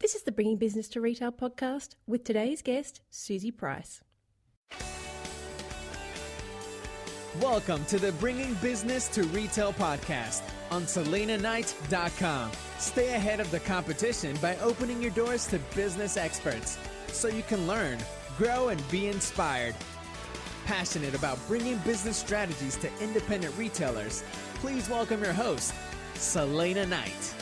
This is the Bringing Business to Retail podcast with today's guest, Suzie Price. Welcome to the Bringing Business to Retail podcast on SelenaKnight.com. Stay ahead of the competition by opening your doors to business experts so you can learn, grow, and be inspired. Passionate about bringing business strategies to independent retailers, please welcome your host, Selena Knight.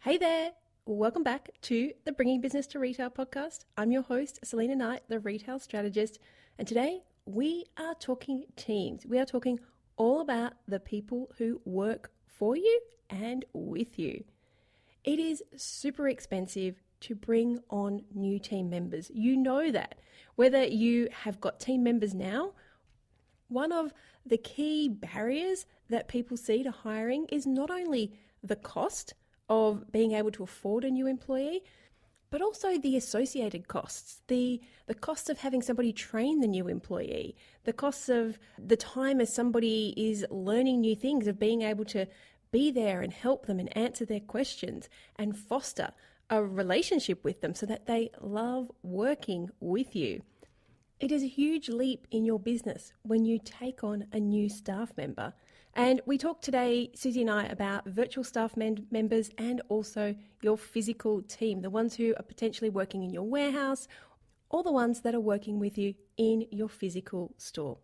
Hey there, welcome back to the Bringing Business to Retail podcast. I'm your host, Selena Knight, the retail strategist, and today we are talking teams. We are talking all about the people who work for you and with you. It is super expensive to bring on new team members. You know that. Whether you have got team members now, one of the key barriers that people see to hiring is not only the cost of being able to afford a new employee, but also the associated costs, the costs of having somebody train the new employee, the costs of the time as somebody is learning new things, of being able to be there and help them and answer their questions and foster a relationship with them so that they love working with you. It is a huge leap in your business when you take on a new staff member. And we talked today, Suzie and I, about virtual staff members and also your physical team, the ones who are potentially working in your warehouse or the ones that are working with you in your physical store.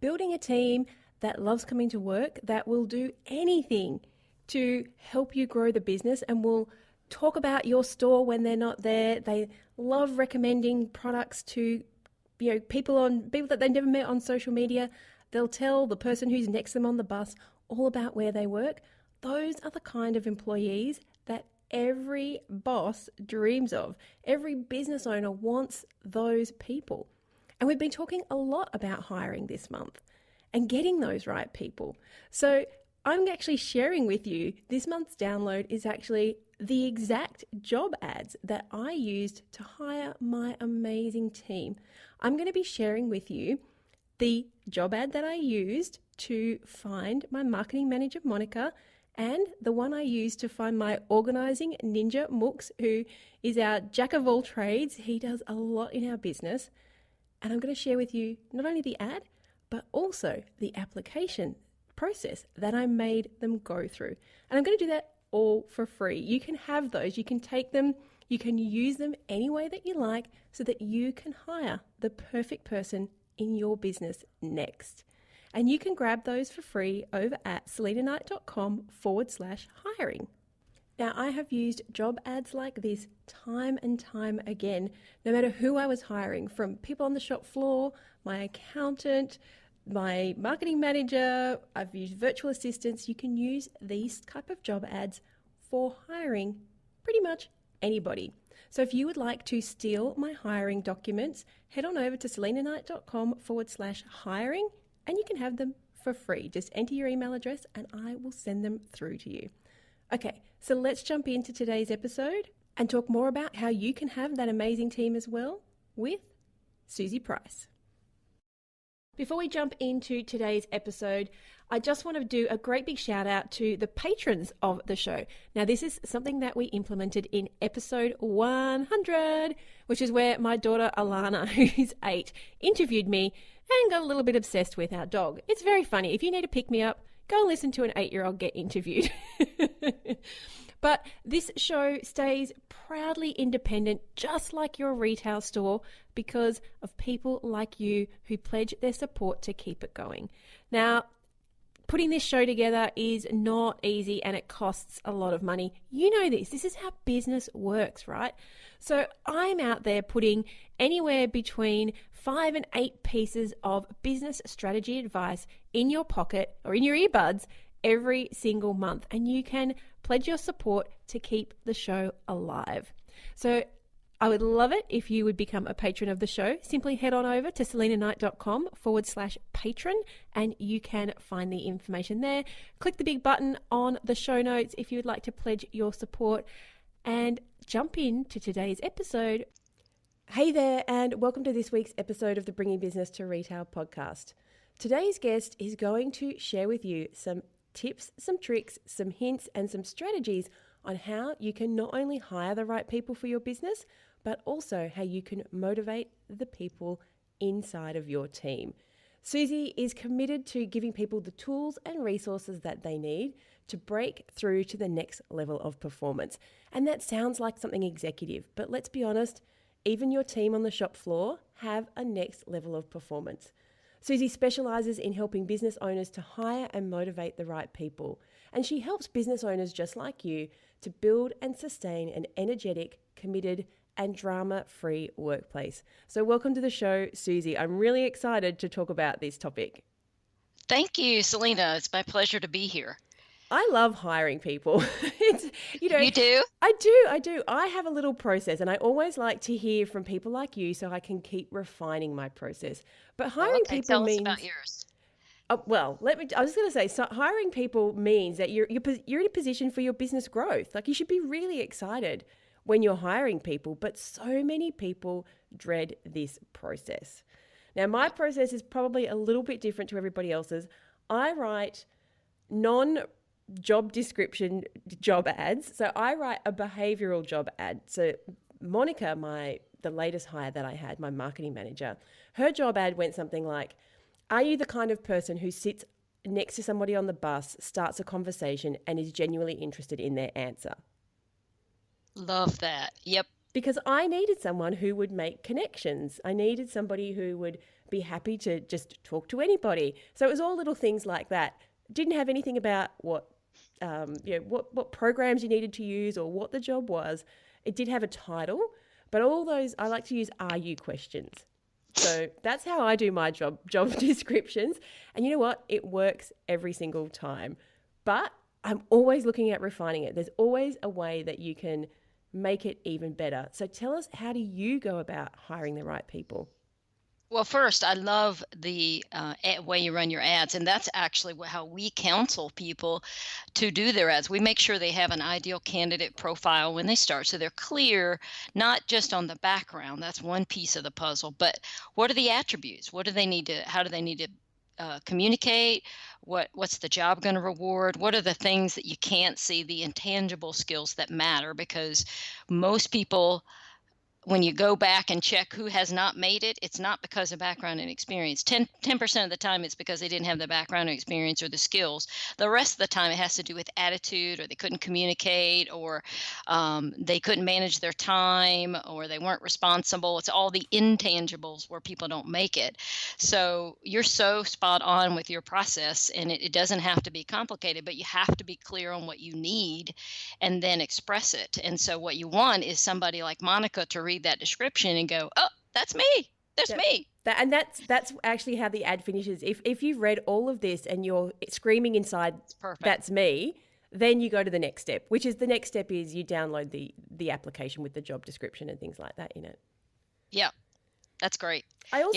Building a team that loves coming to work, that will do anything to help you grow the business and will talk about your store when they're not there. They love recommending products to people that they've never met on social media. They'll tell the person who's next to them on the bus all about where they work. Those are the kind of employees that every boss dreams of. Every business owner wants those people. And we've been talking a lot about hiring this month and getting those right people. So I'm actually sharing with you this month's download is actually the exact job ads that I used to hire my amazing team. I'm going to be sharing with you the job ad that I used to find my marketing manager, Monica, and the one I used to find my organizing ninja, Mooks, who is our jack of all trades. He does a lot in our business. And I'm going to share with you not only the ad, but also the application process that I made them go through. And I'm going to do that all for free. You can have those. You can take them. You can use them any way that you like so that you can hire the perfect person in your business next. And you can grab those for free over at SelenaKnight.com/hiring. Now, I have used job ads like this time and time again, no matter who I was hiring, from people on the shop floor, my accountant, my marketing manager. I've used virtual assistants. You can use these type of job ads for hiring pretty much anybody. So if you would like to steal my hiring documents, head on over to SelenaKnight.com/hiring and you can have them for free. Just enter your email address and I will send them through to you. Okay, so let's jump into today's episode and talk more about how you can have that amazing team as well with Suzie Price. Before we jump into today's episode, I just want to do a great big shout out to the patrons of the show. Now, this is something that we implemented in episode 100, which is where my daughter Alana, who's 8, interviewed me and got a little bit obsessed with our dog. It's very funny. If you need to pick me up, go and listen to an 8-year-old get interviewed. But this show stays proudly independent, just like your retail store, because of people like you who pledge their support to keep it going. Now, putting this show together is not easy and it costs a lot of money. You know this. This is how business works, right? So I'm out there putting anywhere between 5 and 8 pieces of business strategy advice in your pocket or in your earbuds every single month, and you can pledge your support to keep the show alive. So I would love it if you would become a patron of the show. Simply head on over to SelenaKnight.com/patron and you can find the information there. Click the big button on the show notes if you would like to pledge your support and jump into today's episode. Hey there, and welcome to this week's episode of the Bringing Business to Retail podcast. Today's guest is going to share with you some tips, some tricks, some hints, and some strategies on how you can not only hire the right people for your business, but also how you can motivate the people inside of your team. Suzie is committed to giving people the tools and resources that they need to break through to the next level of performance. And that sounds like something executive, but let's be honest, even your team on the shop floor have a next level of performance. Suzie specializes in helping business owners to hire and motivate the right people. And she helps business owners just like you to build and sustain an energetic, committed, and drama-free workplace. So welcome to the show, Suzie. I'm really excited to talk about this topic. Thank you, Selena. It's my pleasure to be here. I love hiring people. You do? I do. I have a little process, and I always like to hear from people like you so I can keep refining my process. But hiring Okay, people tell us means about yours. well, I was going to say, so hiring people means that you're in a position for your business growth. Like, you should be really excited when you're hiring people, but so many people dread this process. Now, my process is probably a little bit different to everybody else's. I write non-job description job ads. So I write a behavioral job ad. So Monica, the latest hire that I had, my marketing manager, her job ad went something like, are you the kind of person who sits next to somebody on the bus, starts a conversation, and is genuinely interested in their answer? Love that. Yep. Because I needed someone who would make connections. I needed somebody who would be happy to just talk to anybody. So it was all little things like that. Didn't have anything about what programs you needed to use or what the job was. It did have a title, but all those, I like to use are you questions. So that's how I do my job descriptions. And you know what? It works every single time. But I'm always looking at refining it. There's always a way that you can make it even better. So tell us, how do you go about hiring the right people? Well, first, I love the way you run your ads, and that's actually how we counsel people to do their ads. We make sure they have an ideal candidate profile when they start, so they're clear, not just on the background. That's one piece of the puzzle, but what are the attributes? What do they need to? How do they need to communicate? What's the job going to reward? What are the things that you can't see? The intangible skills that matter, because most people, when you go back and check who has not made it, it's not because of background and experience. 10% of the time, it's because they didn't have the background or experience or the skills. The rest of the time, it has to do with attitude, or they couldn't communicate, or they couldn't manage their time, or they weren't responsible. It's all the intangibles where people don't make it. So you're so spot on with your process, and it doesn't have to be complicated, but you have to be clear on what you need and then express it. And so what you want is somebody like Monica to read that description and go, oh, that's me. That's me. That's actually how the ad finishes. If you've read all of this and you're screaming inside, that's me, then you go to the next step, which is you download the application with the job description and things like that in it. Yeah, that's great. I was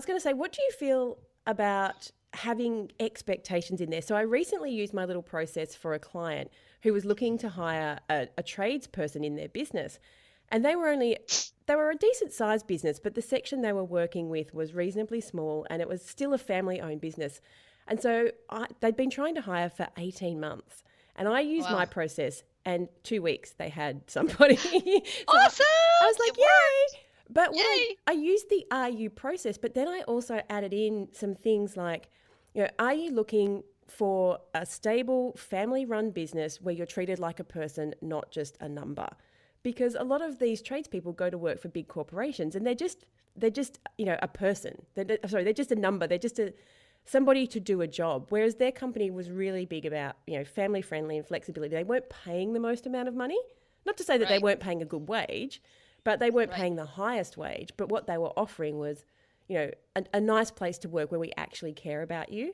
going to say, what do you feel about having expectations in there? So I recently used my little process for a client who was looking to hire a tradesperson in their business. And they were a decent sized business, but the section they were working with was reasonably small, and it was still a family owned business. And so they'd been trying to hire for 18 months. And I used my process, and 2 weeks they had somebody. So awesome! I was like, yay! But I used the are you process, but then I also added in some things like, are you looking for a stable family run business where you're treated like a person, not just a number? Because a lot of these tradespeople go to work for big corporations, and they're just a person. They're just a number. They're just somebody to do a job. Whereas their company was really big about family friendly and flexibility. They weren't paying the most amount of money. Not to say that they weren't paying a good wage, but they weren't paying the highest wage. But what they were offering was a nice place to work where we actually care about you.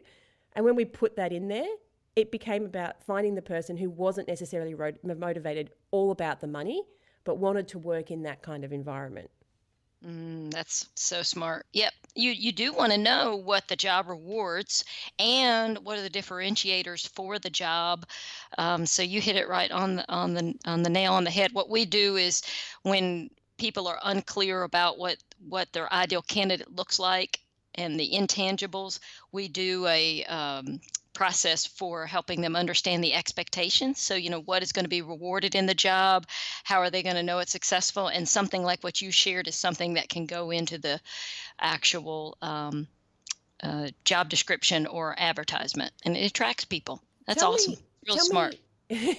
And when we put that in there, it became about finding the person who wasn't necessarily motivated all about the money, but wanted to work in that kind of environment. That's so smart. Yep. You do want to know what the job rewards and what are the differentiators for the job. So you hit it right on the nail on the head. What we do is, when people are unclear about what their ideal candidate looks like and the intangibles, we do a process for helping them understand the expectations. So, what is going to be rewarded in the job? How are they going to know it's successful? And something like what you shared is something that can go into the actual job description or advertisement, and it attracts people. That's Tell awesome. me, Real tell smart. me,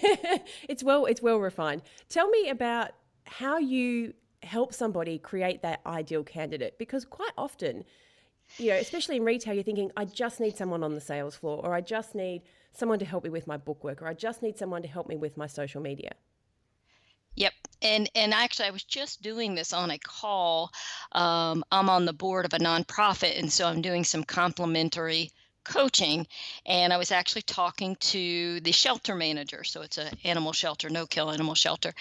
it's well refined. Tell me about how you help somebody create that ideal candidate, because quite often, especially in retail, you're thinking, I just need someone on the sales floor, or I just need someone to help me with my bookwork, or I just need someone to help me with my social media. Yep. And actually, I was just doing this on a call. I'm on the board of a nonprofit, and so I'm doing some complimentary coaching. And I was actually talking to the shelter manager. So it's an animal shelter, no-kill animal shelter.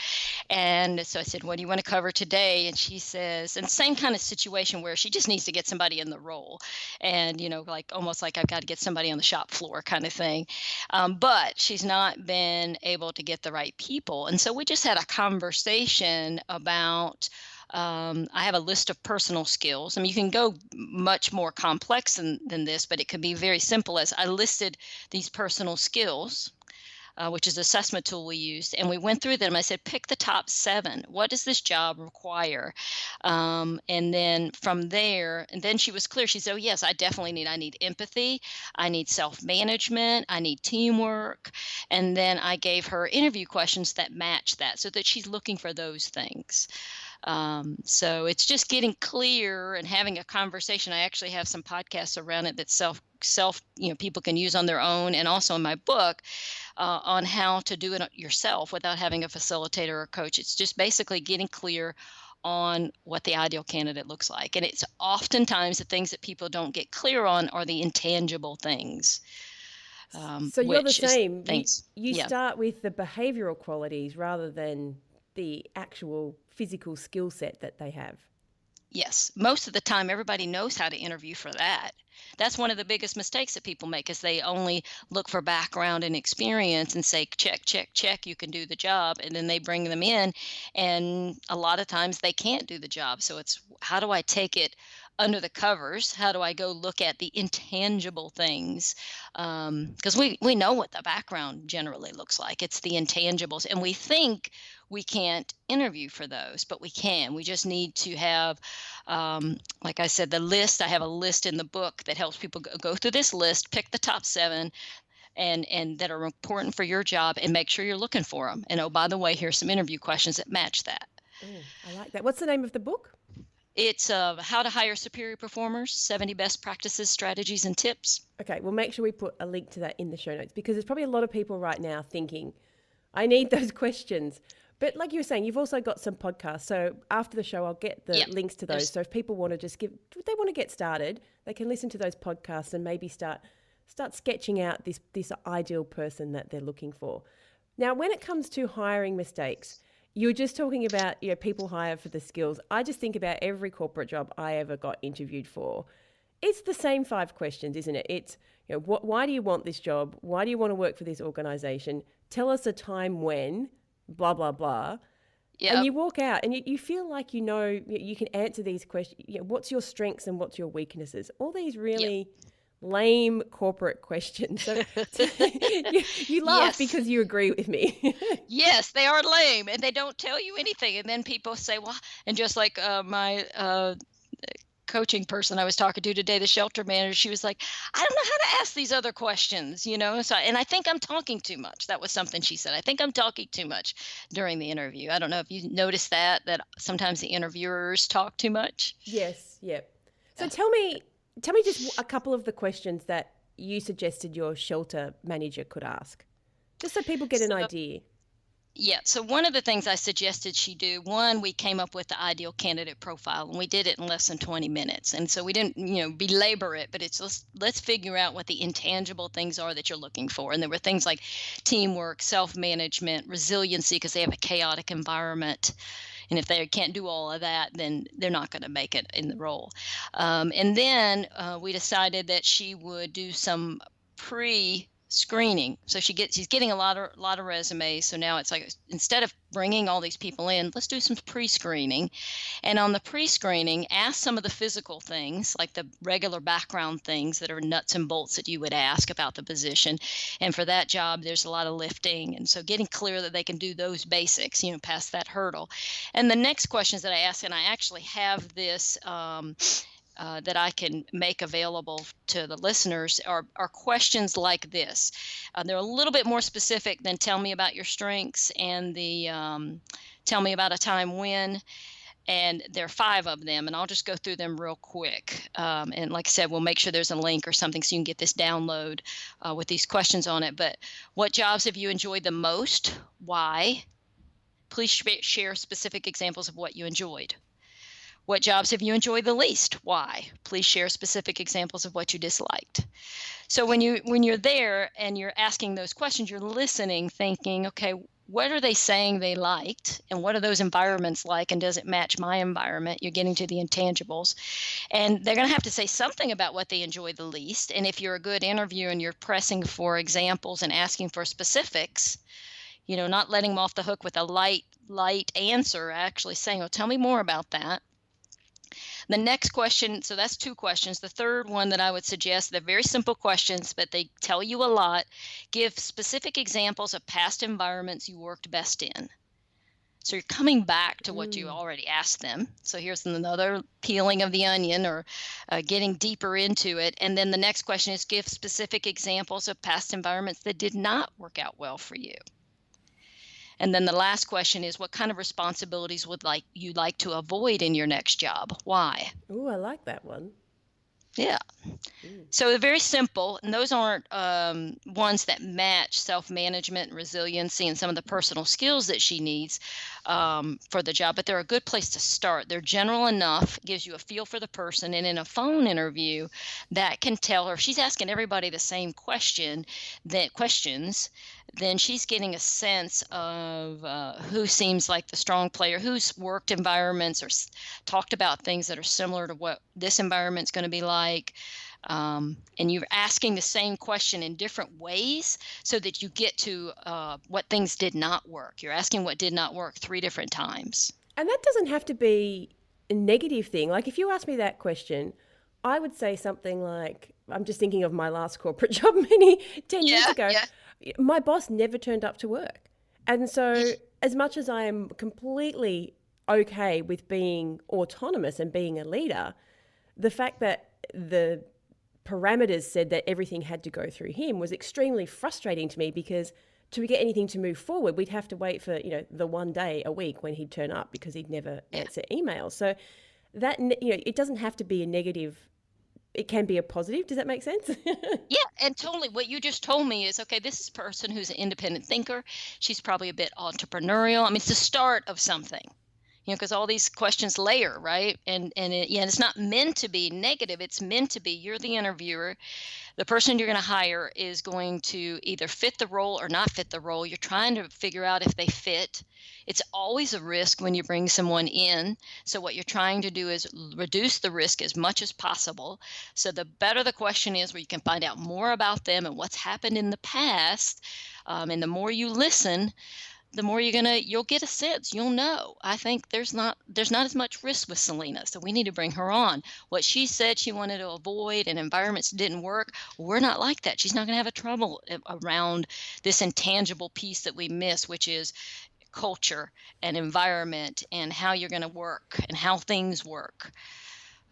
And so I said, "What do you want to cover today?" And she says, and same kind of situation where she just needs to get somebody in the role, and like almost like I've got to get somebody on the shop floor kind of thing. But she's not been able to get the right people. And so we just had a conversation about, I have a list of personal skills. I mean, you can go much more complex than this, but it could be very simple as I listed these personal skills, which is the assessment tool we used. And we went through them. I said, pick the top 7. What does this job require? And then from there, and then she was clear. She said, oh, yes, I need empathy. I need self-management. I need teamwork. And then I gave her interview questions that match that, so that she's looking for those things. So it's just getting clear and having a conversation. I actually have some podcasts around it that self people can use on their own, and also in my book on how to do it yourself without having a facilitator or coach. It's just basically getting clear on what the ideal candidate looks like. And it's oftentimes the things that people don't get clear on are the intangible things. So you're the same. You Yeah. start with the behavioral qualities rather than the actual physical skill set that they have. Yes. Most of the time, everybody knows how to interview for that. That's one of the biggest mistakes that people make, is they only look for background and experience and say, check, check, check, you can do the job. And then they bring them in, and a lot of times they can't do the job. So it's, how do I take it under the covers? How do I go look at the intangible things? Because we know what the background generally looks like. It's the intangibles. And we think we can't interview for those, but we can. We just need to have, like I said, the list. I have a list in the book that helps people go through this list, pick the top 7 and that are important for your job, and make sure you're looking for them. And oh, by the way, here's some interview questions that match that. Oh, I like that. What's the name of the book? It's How to Hire Superior Performers, 70 Best Practices, Strategies, and Tips. Okay, we'll make sure we put a link to that in the show notes, because there's probably a lot of people right now thinking, I need those questions. But like you were saying, you've also got some podcasts. So after the show, I'll get the links to those. So if people want to they want to get started, they can listen to those podcasts and maybe start sketching out this ideal person that they're looking for. Now, when it comes to hiring mistakes, you were just talking about, people hire for the skills. I just think about every corporate job I ever got interviewed for. It's the same 5 questions, isn't it? It's, why do you want this job? Why do you want to work for this organization? Tell us a time when, blah, blah, blah. Yep. And you walk out and you feel like you can answer these questions. What's your strengths and what's your weaknesses? All these really lame corporate questions. So you laugh because you agree with me. Yes, they are lame, and they don't tell you anything. And then people say, well, and just like my coaching person I was talking to today, the shelter manager, she was like, I don't know how to ask these other questions, So, and I think I'm talking too much. That was something she said. I think I'm talking too much during the interview. I don't know if you noticed that sometimes the interviewers talk too much. Yes. Yep. So tell me just a couple of the questions that you suggested your shelter manager could ask, just so people get an idea. Yeah. So one of the things I suggested she do, we came up with the ideal candidate profile, and we did it in less than 20 minutes. And so we didn't, belabor it, but it's let's figure out what the intangible things are that you're looking for. And there were things like teamwork, self-management, resiliency, because they have a chaotic environment. And if they can't do all of that, then they're not going to make it in the role. And then we decided that she would do some screening. So she's getting a lot of resumes. So now it's like, instead of bringing all these people in, let's do some pre-screening. And on the pre-screening, ask some of the physical things, like the regular background things that are nuts and bolts that you would ask about the position. And for that job, there's a lot of lifting. And so getting clear that they can do those basics, past that hurdle. And the next questions that I ask, and I actually have this that I can make available to the listeners, are questions like this. They're a little bit more specific than tell me about your strengths and the tell me about a time when. And there are 5 of them, and I'll just go through them real quick. And like I said, we'll make sure there's a link or something so you can get this download with these questions on it. But what jobs have you enjoyed the most? Why? Please share specific examples of what you enjoyed. What jobs have you enjoyed the least? Why? Please share specific examples of what you disliked. So when you're there and you're asking those questions, you're listening, thinking, okay, what are they saying they liked? And what are those environments like? And does it match my environment? You're getting to the intangibles. And they're going to have to say something about what they enjoy the least. And if you're a good interviewer and you're pressing for examples and asking for specifics, not letting them off the hook with a light answer, actually saying, oh, tell me more about that. The next question, so that's 2 questions. The third one that I would suggest, they're very simple questions, but they tell you a lot. Give specific examples of past environments you worked best in. So you're coming back to what you already asked them. So here's another peeling of the onion, or getting deeper into it. And then the next question is, give specific examples of past environments that did not work out well for you. And then the last question is, what kind of responsibilities would you like to avoid in your next job? Why? Oh, I like that one. Yeah. So they're very simple, and those aren't ones that match self-management, resiliency, and some of the personal skills that she needs for the job, but they're a good place to start. They're general enough, gives you a feel for the person, and in a phone interview, that can tell her, if she's asking everybody the same questions, then she's getting a sense of who seems like the strong player, who's worked environments or talked about things that are similar to what this environment's going to be like. And you're asking the same question in different ways so that you get to what things did not work. You're asking what did not work 3 different times. And that doesn't have to be a negative thing. Like, if you ask me that question, I would say something like, I'm just thinking of my last corporate job 10 years ago. Yeah. My boss never turned up to work. And so as much as I am completely okay with being autonomous and being a leader, the fact that the parameters said that everything had to go through him was extremely frustrating to me, because to get anything to move forward, we'd have to wait for, the one day a week when he'd turn up, because he'd never answer emails. So that, it doesn't have to be a negative. It can be a positive. Does that make sense? Yeah, and totally. What you just told me is, okay, this is a person who's an independent thinker. She's probably a bit entrepreneurial. I mean, it's the start of something, because all these questions layer, right? And it's not meant to be negative. It's meant to be, you're the interviewer. The person you're going to hire is going to either fit the role or not fit the role. You're trying to figure out if they fit. It's always a risk when you bring someone in. So what you're trying to do is reduce the risk as much as possible. So the better the question is, where you can find out more about them and what's happened in the past, and the more you listen, the more you'll get a sense, you'll know. I think there's not as much risk with Selena, so we need to bring her on. What she said she wanted to avoid and environments didn't work, we're not like that. She's not going to have a trouble around this intangible piece that we miss, which is culture and environment and how you're going to work and how things work.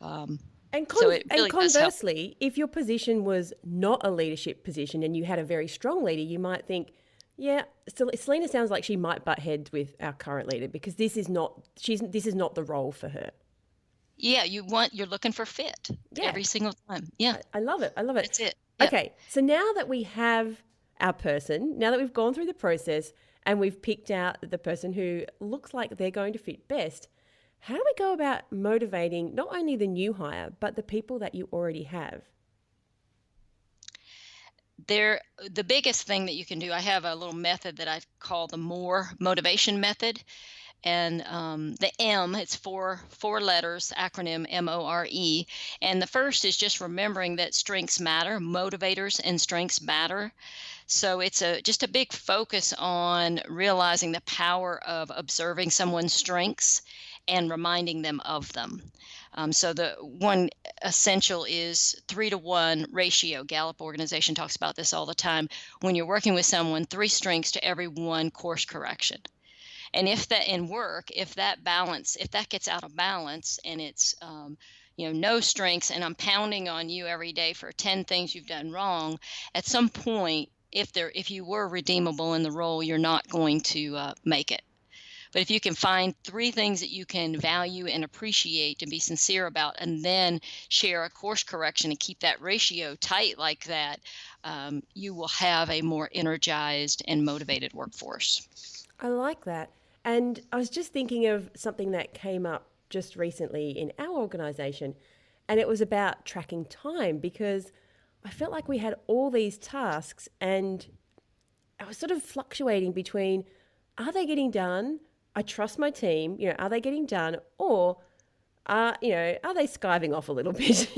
And conversely, if your position was not a leadership position and you had a very strong leader, you might think, yeah, Selena sounds like she might butt heads with our current leader, because this is not the role for her. Yeah, you're looking for fit every single time. Yeah, I love it. That's it. Yeah. Okay, so now that we have our person, now that we've gone through the process and we've picked out the person who looks like they're going to fit best, how do we go about motivating not only the new hire but the people that you already have? The biggest thing that you can do, I have a little method that I call the MORE motivation method. And the M, it's four letters, acronym MORE. And the first is just remembering that strengths matter, motivators and strengths matter. So it's just a big focus on realizing the power of observing someone's strengths and reminding them of them. So the one essential is 3-to-1 ratio. Gallup organization talks about this all the time. When you're working with someone, 3 strengths to every 1 course correction. And if that in work, if that gets out of balance and it's no strengths, and I'm pounding on you every day for 10 things you've done wrong, at some point, if you were redeemable in the role, you're not going to make it. But if you can find 3 things that you can value and appreciate and be sincere about, and then share a course correction and keep that ratio tight like that, you will have a more energized and motivated workforce. I like that. And I was just thinking of something that came up just recently in our organization, and it was about tracking time, because I felt like we had all these tasks and I was sort of fluctuating between, are they getting done? I trust my team, are they getting done? Or, are they skiving off a little bit?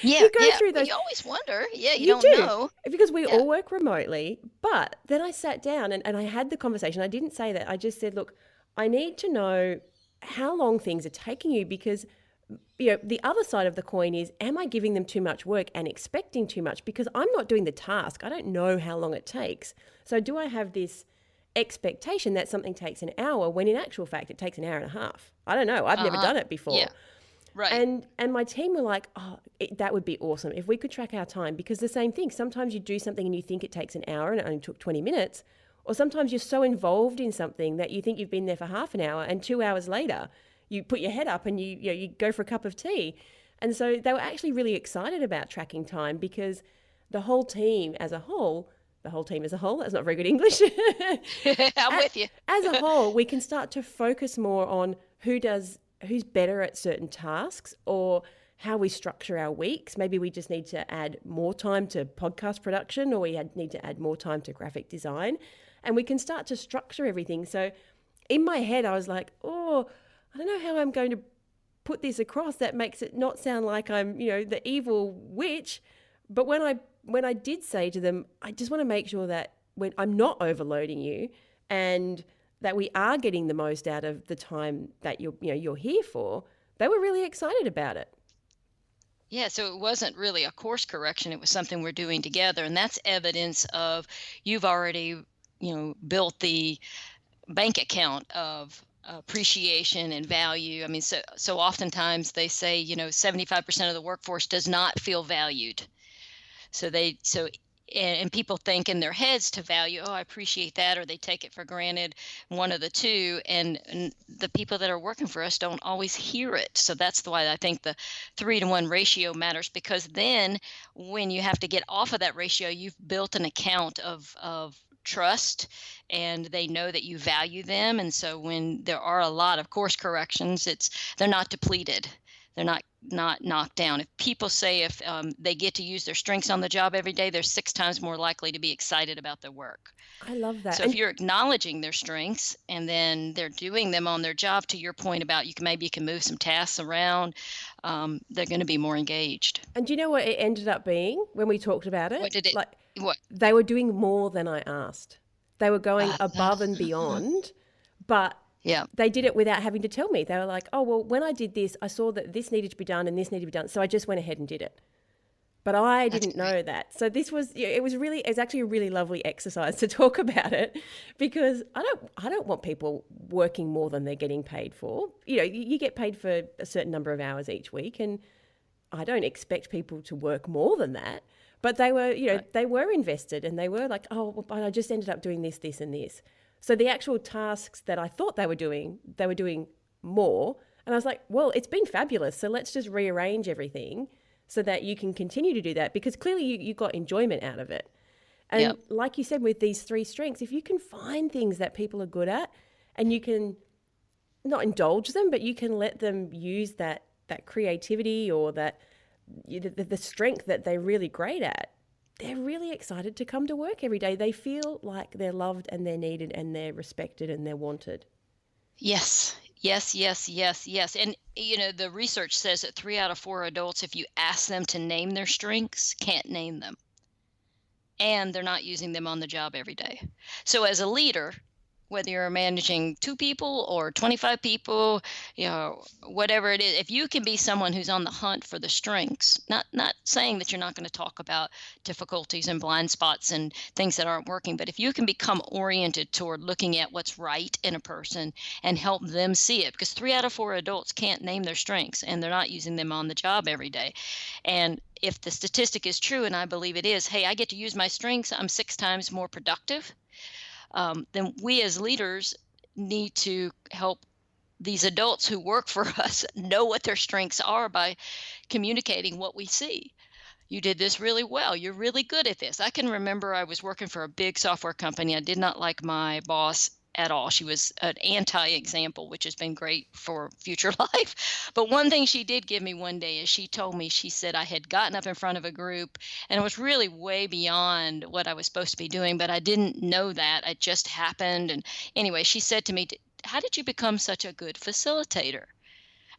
you go through those. You always wonder. Yeah, you don't do, know. because we all work remotely. But then I sat down and I had the conversation. I didn't say that. I just said, look, I need to know how long things are taking you, because the other side of the coin is, am I giving them too much work and expecting too much? Because I'm not doing the task. I don't know how long it takes. So do I have this expectation that something takes an hour when in actual fact it takes an hour and a half? I don't know. I've never done it before. Yeah. Right. And my team were like, that would be awesome if we could track our time, because the same thing, sometimes you do something and you think it takes an hour and it only took 20 minutes. Or sometimes you're so involved in something that you think you've been there for half an hour, and 2 hours later you put your head up and you go for a cup of tea. And so they were actually really excited about tracking time, because the whole team as a whole, that's not very good English. I'm with you. As a whole, we can start to focus more on who's better at certain tasks, or how we structure our weeks. Maybe we just need to add more time to podcast production, or we need to add more time to graphic design, and we can start to structure everything. So in my head, I was like, I don't know how I'm going to put this across that makes it not sound like I'm, the evil witch. But when I did say to them, I just want to make sure that when I'm not overloading you, and that we are getting the most out of the time that you're here for, they were really excited about it. Yeah, so it wasn't really a course correction. It was something we're doing together. And that's evidence of you've already, built the bank account of appreciation and value. I mean, so oftentimes they say, 75% of the workforce does not feel valued. And people think in their heads to value, I appreciate that, or they take it for granted, one of the two. And the people that are working for us don't always hear it. So that's why I think the 3-to-1 ratio matters, because then when you have to get off of that ratio, you've built an account of trust, and they know that you value them. And so when there are a lot of course corrections, they're not depleted. They're not knocked down. If people say if they get to use their strengths on the job every day, they're 6 times more likely to be excited about their work. I love that. So if you're acknowledging their strengths and then they're doing them on their job, to your point about you can move some tasks around, they're going to be more engaged. And do you know what it ended up being when we talked about it? What did it? What? They were doing more than I asked. They were going above and beyond, but they did it without having to tell me. They were like, when I did this, I saw that this needed to be done and this needed to be done. So I just went ahead and did it. But I didn't know that. So this was, it was actually a really lovely exercise to talk about it, because I don't want people working more than they're getting paid for. You get paid for a certain number of hours each week, and I don't expect people to work more than that. But they were, they were invested, and they were like, but I just ended up doing this, this, and this. So the actual tasks that I thought they were doing more. And I was like, well, it's been fabulous. So let's just rearrange everything so that you can continue to do that, because clearly you got enjoyment out of it. And like you said, with these 3 strengths, if you can find things that people are good at, and you can not indulge them, but you can let them use that creativity or that the strength that they're really great at, they're really excited to come to work every day. They feel like they're loved and they're needed and they're respected and they're wanted. Yes. Yes, yes, yes, yes. And the research says that 3 out of 4 adults, if you ask them to name their strengths, can't name them. And they're not using them on the job every day. So as a leader, whether you're managing 2 people or 25 people, whatever it is, if you can be someone who's on the hunt for the strengths, not saying that you're not going to talk about difficulties and blind spots and things that aren't working, but if you can become oriented toward looking at what's right in a person and help them see it, because 3 out of 4 adults can't name their strengths and they're not using them on the job every day. And if the statistic is true, and I believe it is, hey, I get to use my strengths, I'm 6 times more productive, then we as leaders need to help these adults who work for us know what their strengths are by communicating what we see. You did this really well. You're really good at this. I can remember I was working for a big software company. I did not like my boss at all. She was an anti-example, which has been great for future life. But one thing she did give me one day is she told me, she said I had gotten up in front of a group and it was really way beyond what I was supposed to be doing, but I didn't know that. It just happened. And anyway, she said to me, how did you become such a good facilitator?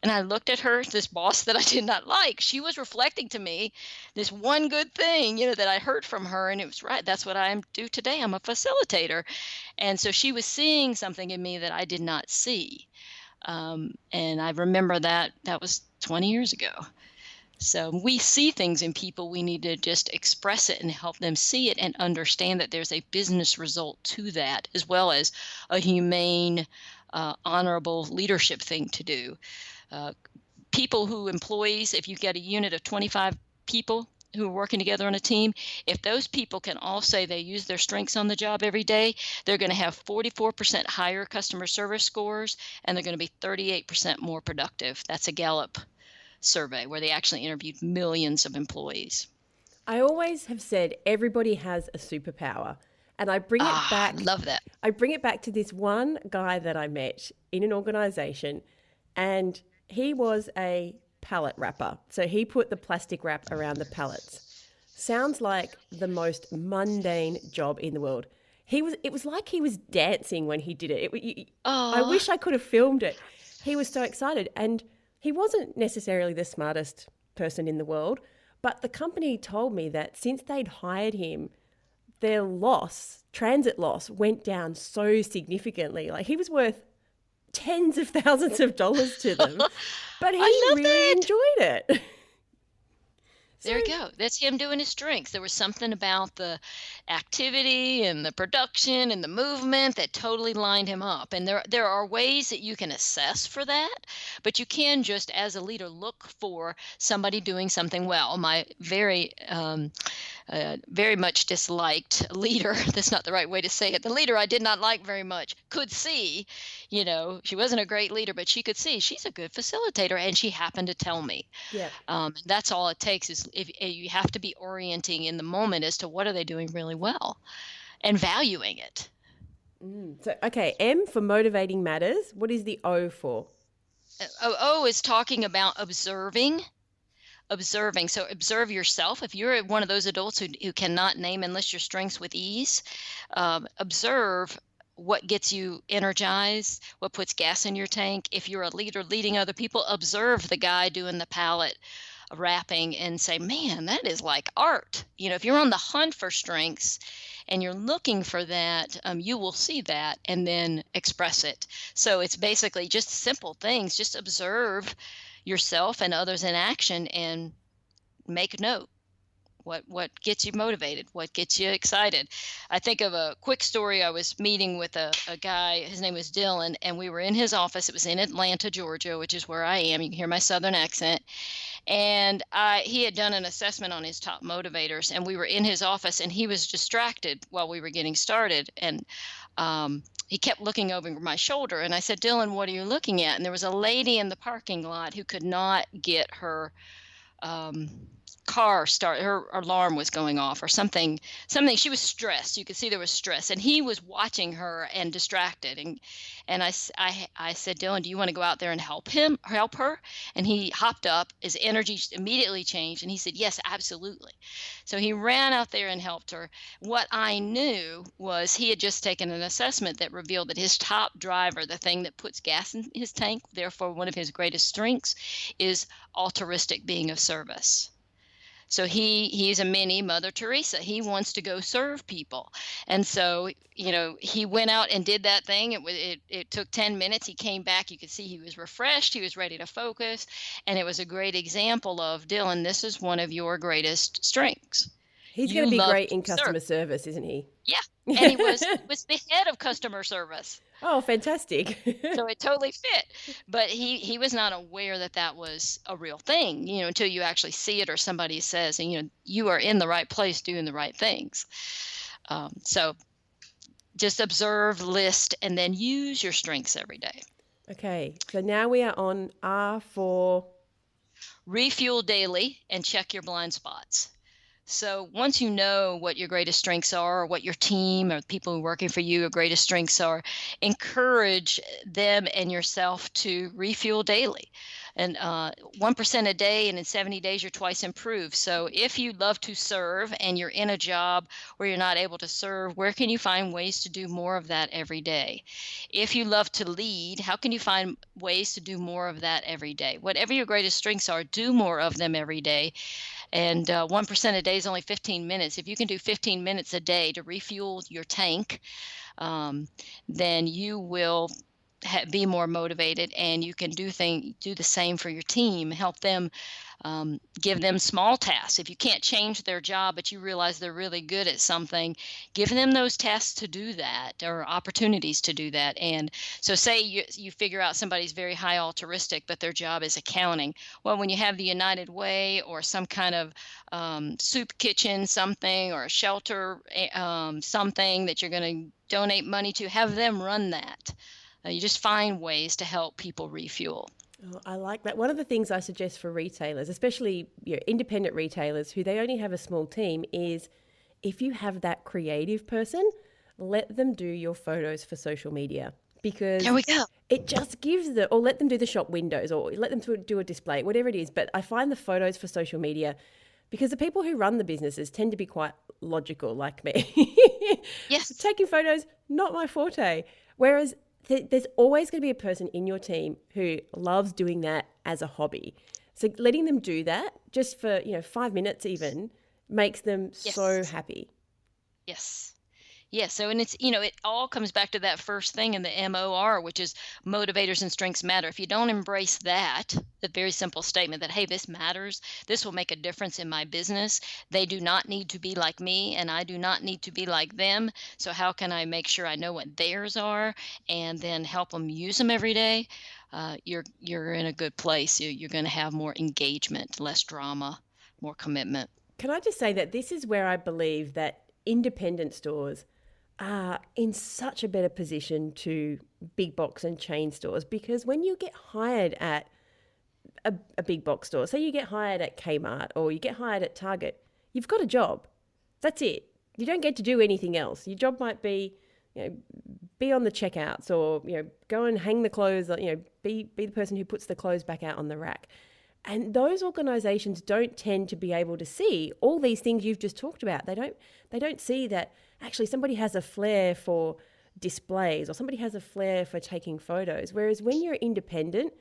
And I looked at her, this boss that I did not like. She was reflecting to me this one good thing, that I heard from her. And it was right. That's what I do today. I'm a facilitator. And so she was seeing something in me that I did not see. And I remember that was 20 years ago. So we see things in people. We need to just express it and help them see it and understand that there's a business result to that, as well as a humane, honorable leadership thing to do. Employees, if you get a unit of 25 people who are working together on a team, if those people can all say they use their strengths on the job every day, they're going to have 44% higher customer service scores, and they're going to be 38% more productive. That's a Gallup survey where they actually interviewed millions of employees. I always have said everybody has a superpower. And I bring it back. Love that. I bring it back to this one guy that I met in an organization, and he was a pallet wrapper. So he put the plastic wrap around the pallets. Sounds like the most mundane job in the world. It was like he was dancing when he did it. I wish I could have filmed it. He was so excited, and he wasn't necessarily the smartest person in the world, but the company told me that since they'd hired him, their transit loss went down so significantly. Like, he was worth tens of thousands of dollars to them, but he really enjoyed it. There you go. That's him doing his strengths. There was something about the activity and the production and the movement that totally lined him up. And there are ways that you can assess for that, but you can just, as a leader, look for somebody doing something well. My very much disliked leader, that's not the right way to say it, the leader I did not like very much, could see, she wasn't a great leader, but she could see she's a good facilitator, and she happened to tell me. Yeah. That's all it takes, is if you have to be orienting in the moment as to what are they doing really well and valuing it. So, okay, M for motivating matters. What is the O for? O is talking about observing. So observe yourself. If you're one of those adults who cannot name and list your strengths with ease, observe what gets you energized, what puts gas in your tank. If you're a leader leading other people, observe the guy doing the pallet wrapping and say, man, that is like art. If you're on the hunt for strengths and you're looking for that, you will see that and then express it. So it's basically just simple things. Just observe yourself and others in action and make note. What gets you motivated? What gets you excited? I think of a quick story. I was meeting with a guy, his name was Dylan, and we were in his office. It was in Atlanta, Georgia, which is where I am. You can hear my Southern accent. And he had done an assessment on his top motivators, and we were in his office, and he was distracted while we were getting started. And he kept looking over my shoulder, and I said, Dylan, what are you looking at? And there was a lady in the parking lot who could not get her her alarm was going off or something. She was stressed. You could see there was stress, and he was watching her and distracted. And I said, Dylan, do you want to go out there and help her? And he hopped up. His energy immediately changed, and he said, yes, absolutely. So he ran out there and helped her. What I knew was he had just taken an assessment that revealed that his top driver, the thing that puts gas in his tank, therefore one of his greatest strengths, is altruistic, being of service. So he's a mini Mother Teresa. He wants to go serve people. And so, he went out and did that thing. It took 10 minutes. He came back. You could see he was refreshed. He was ready to focus. And it was a great example of, Dylan, this is one of your greatest strengths. He's going to be great in customer service, isn't he? Yeah. And he was the head of customer service. Oh, fantastic. So it totally fit. But he was not aware that that was a real thing, until you actually see it or somebody says, and, you are in the right place doing the right things. So just observe, list, and then use your strengths every day. Okay. So now we are on R for refuel daily and check your blind spots. So once you know what your greatest strengths are, or what your team or people who are working for you, your greatest strengths are, encourage them and yourself to refuel daily. And 1% a day, and in 70 days, you're twice improved. So if you love to serve and you're in a job where you're not able to serve, where can you find ways to do more of that every day? If you love to lead, how can you find ways to do more of that every day? Whatever your greatest strengths are, do more of them every day. And 1% a day is only 15 minutes. If you can do 15 minutes a day to refuel your tank, then you will be more motivated, and you can do the same for your team. Help them, give them small tasks. If you can't change their job, but you realize they're really good at something, give them those tasks to do that, or opportunities to do that. And so say you figure out somebody's very high altruistic, but their job is accounting. Well, when you have the United Way or some kind of soup kitchen something, or a shelter something that you're going to donate money to, have them run that. You just find ways to help people refuel. Oh, I like that. One of the things I suggest for retailers, especially independent retailers who they only have a small team, is if you have that creative person, let them do your photos for social media, because there we go. It just gives or let them do the shop windows, or let them do a display, whatever it is. But I find the photos for social media, because the people who run the businesses tend to be quite logical like me. Yes. Taking photos, not my forte. Whereas there's always going to be a person in your team who loves doing that as a hobby. So letting them do that just for 5 minutes even makes them so happy. Yes. Yes. So, and it's, it all comes back to that first thing in the MOR, which is motivators and strengths matter. If you don't embrace that, the very simple statement that, hey, this matters, this will make a difference in my business. They do not need to be like me, and I do not need to be like them. So how can I make sure I know what theirs are and then help them use them every day? You're in a good place. You're going to have more engagement, less drama, more commitment. Can I just say that this is where I believe that independent stores are in such a better position to big box and chain stores, because when you get hired at a big box store, say you get hired at Kmart or you get hired at Target, you've got a job. That's it. You don't get to do anything else. Your job might be, be on the checkouts, or, go and hang the clothes, be the person who puts the clothes back out on the rack. And those organizations don't tend to be able to see all these things you've just talked about. They don't see that actually somebody has a flair for displays, or somebody has a flair for taking photos. Whereas when you're independent,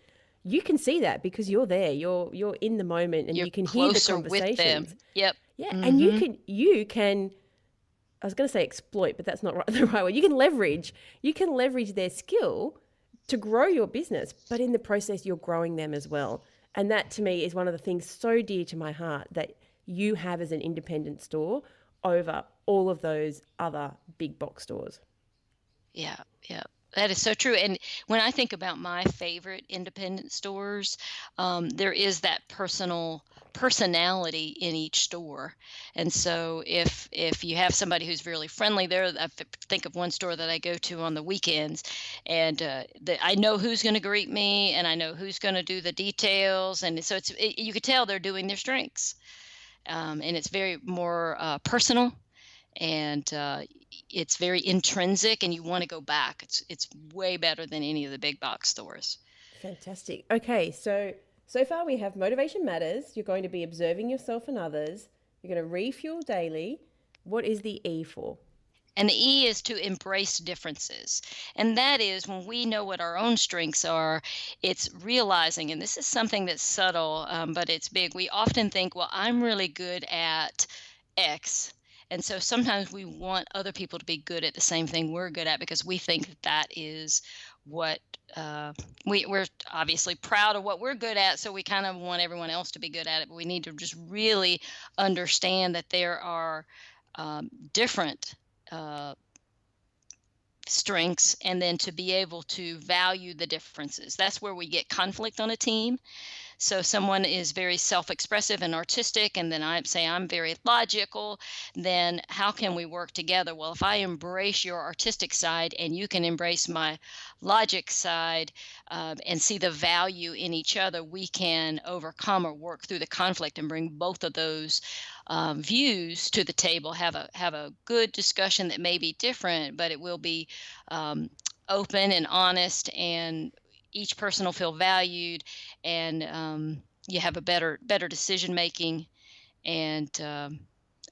you can see that because you're there. You're in the moment, and you can hear the conversations. With them. Yep. Yeah, and you can I was going to say exploit, but that's not the right word. You can leverage their skill to grow your business, but in the process you're growing them as well. And that to me is one of the things so dear to my heart that you have as an independent store over all of those other big box stores. Yeah, yeah. That is so true. And when I think about my favorite independent stores, there is that personality in each store. And so if you have somebody who's really friendly there, I think of one store that I go to on the weekends, and I know who's going to greet me, and I know who's going to do the details. And so you could tell they're doing their strengths. and it's very more personal, and it's very intrinsic, and you want to go back. It's way better than any of the big box stores. Fantastic. Okay, so far we have motivation matters. You're going to be observing yourself and others. You're going to refuel daily. What is the E for? And the E is to embrace differences. And that is when we know what our own strengths are, it's realizing, and this is something that's subtle, but it's big. We often think, well, I'm really good at X. And so sometimes we want other people to be good at the same thing we're good at because we think that is what we're obviously proud of what we're good at. So we kind of want everyone else to be good at it. But we need to just really understand that there are different strengths, and then to be able to value the differences. That's where we get conflict on a team. So someone is very self-expressive and artistic, and then I say I'm very logical, then how can we work together? Well, if I embrace your artistic side and you can embrace my logic side, and see the value in each other, we can overcome or work through the conflict and bring both of those views to the table, have a good discussion that may be different, but it will be open and honest, and each person will feel valued, and you have a better decision making, and a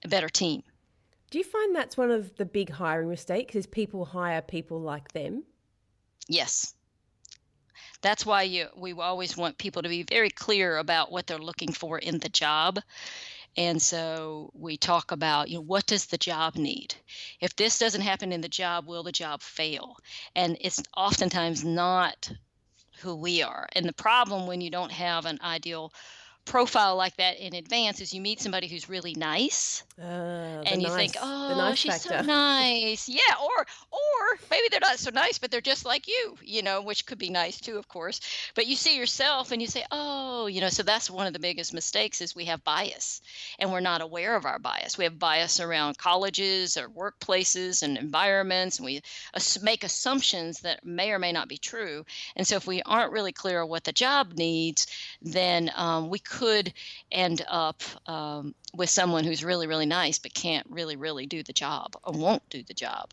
better team. Do you find that's one of the big hiring mistakes is people hire people like them? Yes. That's why we always want people to be very clear about what they're looking for in the job. And so we talk about, what does the job need? If this doesn't happen in the job, will the job fail? And it's oftentimes not who we are. And the problem when you don't have an ideal profile like that in advance is you meet somebody who's really nice, and you think, oh, nice she's so factor. nice. Yeah, or maybe they're not so nice, but they're just like you, which could be nice too, of course. But you see yourself and you say, oh, so that's one of the biggest mistakes is we have bias, and we're not aware of our bias. We have bias around colleges or workplaces and environments, and we make assumptions that may or may not be true. And so if we aren't really clear on what the job needs, then we could end up with someone who's really, really nice, but can't really, really do the job or won't do the job.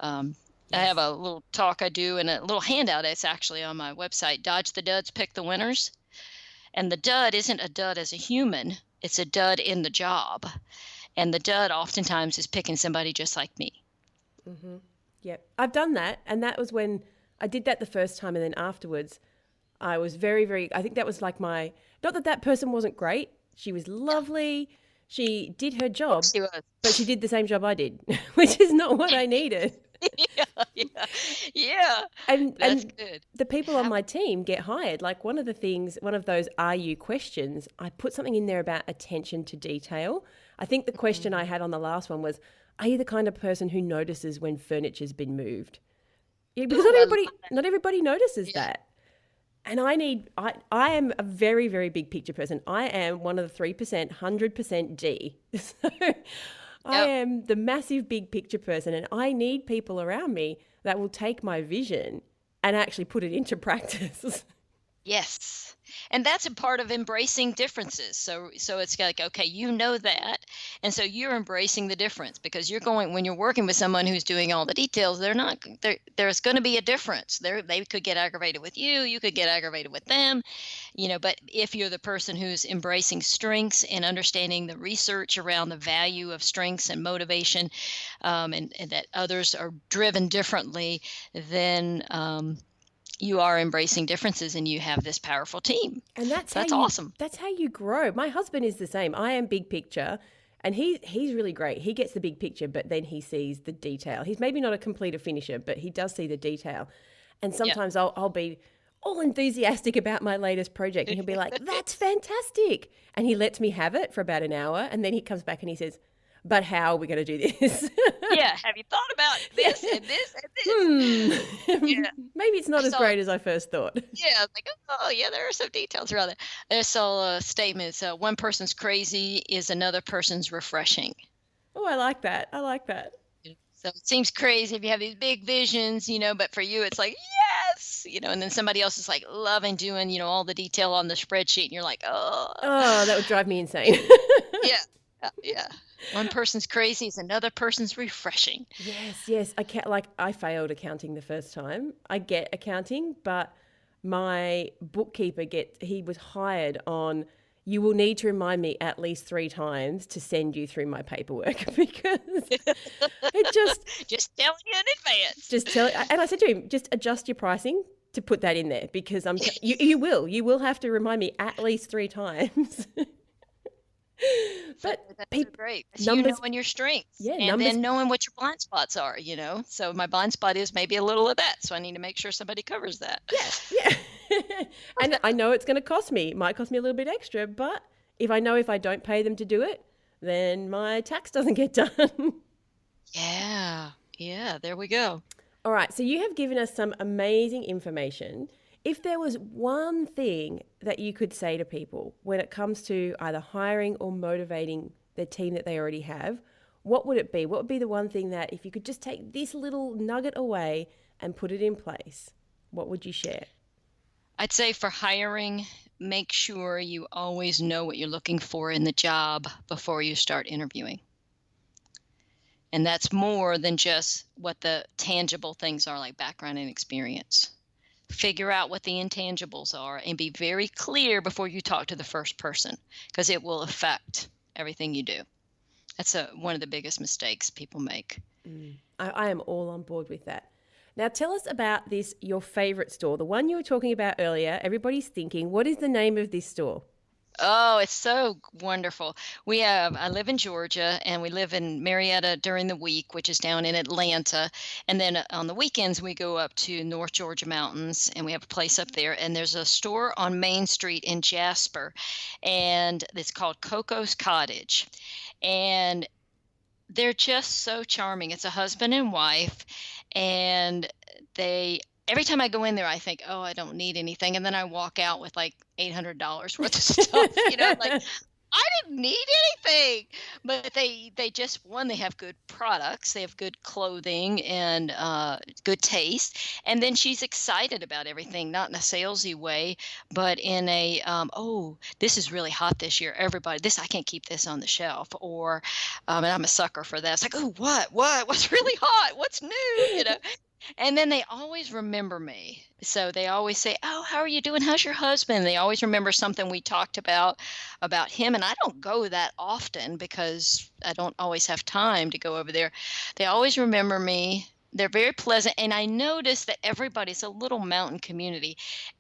I have a little talk I do and a little handout. It's actually on my website, Dodge the Duds, Pick the Winners. And the dud isn't a dud as a human. It's a dud in the job. And the dud oftentimes is picking somebody just like me. Mm-hmm. Yep. I've done that. And that was when I did that the first time. And then afterwards, I was very, very, I think that was like not that person wasn't great. She was lovely. She did her job, She was. but she did the same job I did, which is not what I needed. Yeah. That's good. The people on my team get hired. Like one of those are you questions, I put something in there about attention to detail. I think the question I had on the last one was, are you the kind of person who notices when furniture's been moved? Yeah, because not everybody notices that. And I am a very, very big picture person. I am one of the 3%, 100% D. So I am the massive big picture person, and I need people around me that will take my vision and actually put it into practice. Yes. And that's a part of embracing differences. So it's like, okay, you know that. And so you're embracing the difference because when you're working with someone who's doing all the details, there's going to be a difference. They could get aggravated with you. You could get aggravated with them, but if you're the person who's embracing strengths and understanding the research around the value of strengths and motivation, and that others are driven differently, then, you are embracing differences and you have this powerful team. And that's awesome. That's how you grow. My husband is the same. I am big picture and he's really great. He gets the big picture, but then he sees the detail. He's maybe not a completer finisher, but he does see the detail. And sometimes I'll be all enthusiastic about my latest project and he'll be like, that's fantastic. And he lets me have it for about an hour. And then he comes back and he says, but how are we going to do this? Yeah. Have you thought about this and this and this? Yeah. Maybe it's not as great as I first thought. Yeah. Like, oh, yeah, there are some details around it. There's a statement. So one person's crazy is another person's refreshing. Oh, I like that. So it seems crazy if you have these big visions, but for you, it's like, yes, and then somebody else is like loving doing, all the detail on the spreadsheet. And you're like, oh. Oh, that would drive me insane. Yeah. Yeah. One person's crazy is another person's refreshing. Yes. I can't, like, I failed accounting the first time. I get accounting, but my bookkeeper he was hired on, you will need to remind me at least 3 times to send you through my paperwork because it Just telling you in advance. just tell, and I said to him, just adjust your pricing to put that in there because you will have to remind me at least 3 times. But That's so people, great. That's you numbers, knowing your strengths yeah, and numbers, then knowing what your blind spots are, you know? So my blind spot is maybe a little of that. So I need to make sure somebody covers that. yeah. And I know it's going to cost me. It might cost me a little bit extra, but if I don't pay them to do it, then my tax doesn't get done. Yeah. Yeah. There we go. All right, so you have given us some amazing information. If there was one thing that you could say to people when it comes to either hiring or motivating the team that they already have, what would it be? What would be the one thing that if you could just take this little nugget away and put it in place, what would you share? I'd say for hiring, make sure you always know what you're looking for in the job before you start interviewing. And that's more than just what the tangible things are, like background and experience. Figure out what the intangibles are and be very clear before you talk to the first person, because it will affect everything you do. That's one of the biggest mistakes people make. I am all on board with that. Now tell us about your favorite store, the one you were talking about earlier. Everybody's thinking, what is the name of this store? Oh, it's so wonderful. I live in Georgia and we live in Marietta during the week, which is down in Atlanta. And then on the weekends, we go up to North Georgia mountains and we have a place up there. And there's a store on Main Street in Jasper and it's called Coco's Cottage. And they're just so charming. It's a husband and wife and every time I go in there, I think, oh, I don't need anything. And then I walk out with like $800 worth of stuff, like I didn't need anything. But they they have good products, they have good clothing and good taste. And then she's excited about everything, not in a salesy way, but in a, oh, this is really hot this year. Everybody, I can't keep this on the shelf. Or, and I'm a sucker for that. It's like, oh, what's really hot? What's new? And then they always remember me. So they always say, oh, how are you doing? How's your husband? They always remember something we talked about him. And I don't go that often because I don't always have time to go over there. They always remember me. They're very pleasant. And I notice that everybody's a little mountain community.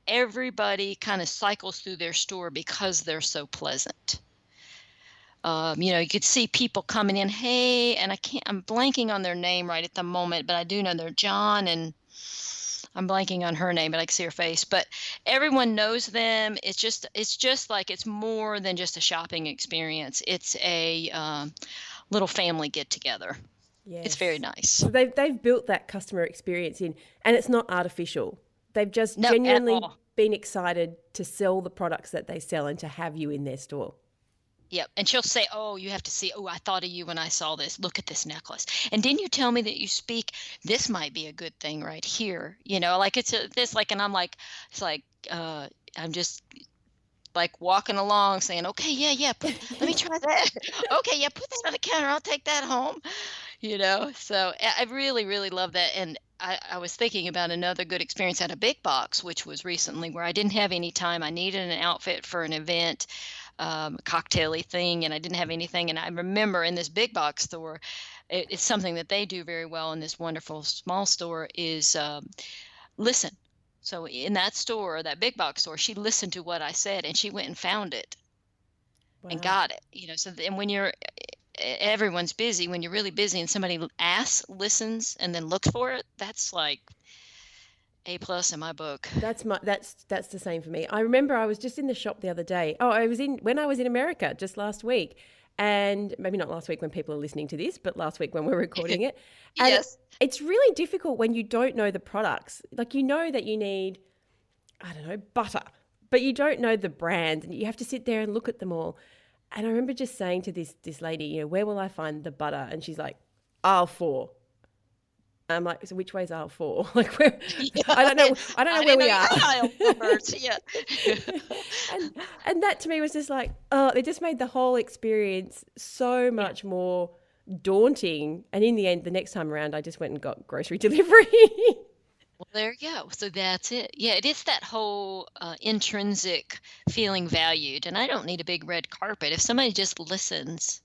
Everybody kind of cycles through their store because they're so pleasant. You could see people coming in, hey, and I'm blanking on their name right at the moment, but I do know they're John, and I'm blanking on her name, but I can see her face. But everyone knows them. It's just like it's more than just a shopping experience. It's a little family get together. Yes. It's very nice. So they've built that customer experience in, and it's not artificial. They've just genuinely been excited to sell the products that they sell and to have you in their store. Yep. And she'll say, oh, you have to see, oh, I thought of you when I saw this. Look at this necklace. And didn't you tell me that you speak? This might be a good thing right here. Like it's this, like, and I'm like, it's like, I'm just like walking along saying, okay, yeah, let me try that. Okay, yeah, put that on the counter. I'll take that home. So I really, really love that. And I was thinking about another good experience at a big box, which was recently where I didn't have any time. I needed an outfit for an event. Cocktail-y thing, and I didn't have anything. And I remember in this big box store, it's something that they do very well in this wonderful small store is listen. So in that store, that big box store, she listened to what I said and she went and found it. Wow. And got it. So and when everyone's busy, when you're really busy and somebody asks, listens, and then looks for it, that's like A+ in my book. That's the same for me. I remember I was just in the shop the other day. When I was in America just last week, and maybe not last week when people are listening to this, but last week when we're recording it. And yes. It's really difficult when you don't know the products. Like you know that you need, I don't know, butter, but you don't know the brand and you have to sit there and look at them all. And I remember just saying to this lady, where will I find the butter? And she's like, aisle 4. I'm like, so which way's aisle 4? Like, where, Yeah. I don't know where we are. Aisle numbers. Yeah. and that to me was just like, oh, it just made the whole experience so much more daunting. And in the end, the next time around, I just went and got grocery delivery. Well, there you go. So that's it. Yeah, it is that whole intrinsic feeling valued. And I don't need a big red carpet. If somebody just listens,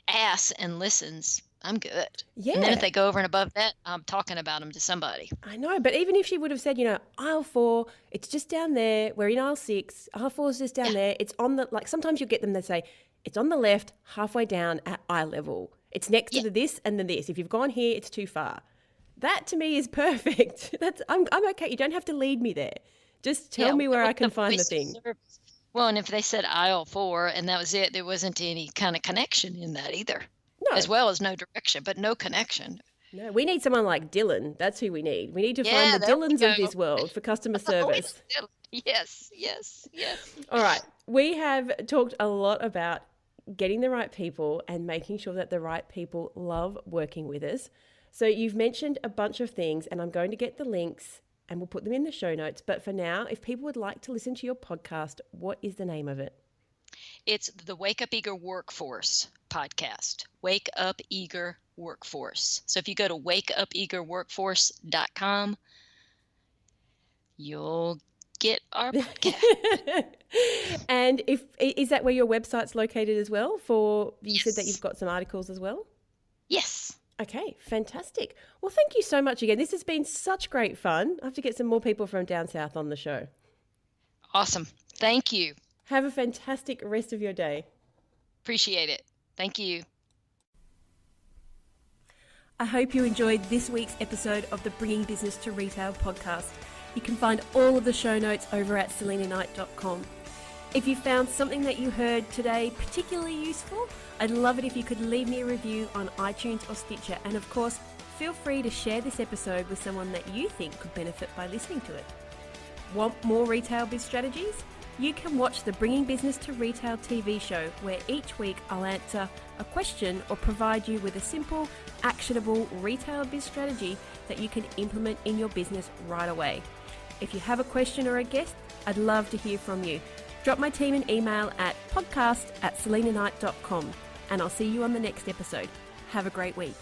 asks and listens, I'm good. Yeah. And then if they go over and above that, I'm talking about them to somebody. I know, but even if she would have said, aisle 4, it's just down there. We're in aisle 6. Aisle 4 is just down there. It's on the, like, sometimes you get them that say, it's on the left, halfway down at eye level. It's next to the this and the this. If you've gone here, it's too far. That to me is perfect. I'm okay. You don't have to lead me there. Just tell me where I can find the thing. Well, and if they said aisle 4 and that was it, there wasn't any kind of connection in that either. No. As well as no direction, but no connection. No, we need someone like Dylan. That's who we need. We need to find the Dylans of this world for customer service. Yes. All right. We have talked a lot about getting the right people and making sure that the right people love working with us. So you've mentioned a bunch of things, and I'm going to get the links and we'll put them in the show notes. But for now, if people would like to listen to your podcast, what is the name of it? It's the Wake Up Eager Workforce podcast. Wake Up Eager Workforce. So if you go to wakeupeagerworkforce.com, you'll get our podcast. And is that where your website's located as well? You said that you've got some articles as well? Yes. Okay, fantastic. Well, thank you so much again. This has been such great fun. I have to get some more people from down south on the show. Awesome. Thank you. Have a fantastic rest of your day. Appreciate it. Thank you. I hope you enjoyed this week's episode of the Bringing Business to Retail podcast. You can find all of the show notes over at selenaknight.com. If you found something that you heard today particularly useful, I'd love it if you could leave me a review on iTunes or Stitcher. And of course, feel free to share this episode with someone that you think could benefit by listening to it. Want more retail biz strategies? You can watch the Bringing Business to Retail TV show, where each week I'll answer a question or provide you with a simple, actionable retail biz strategy that you can implement in your business right away. If you have a question or a guest, I'd love to hear from you. Drop my team an email at podcast@selenaknight.com, and I'll see you on the next episode. Have a great week.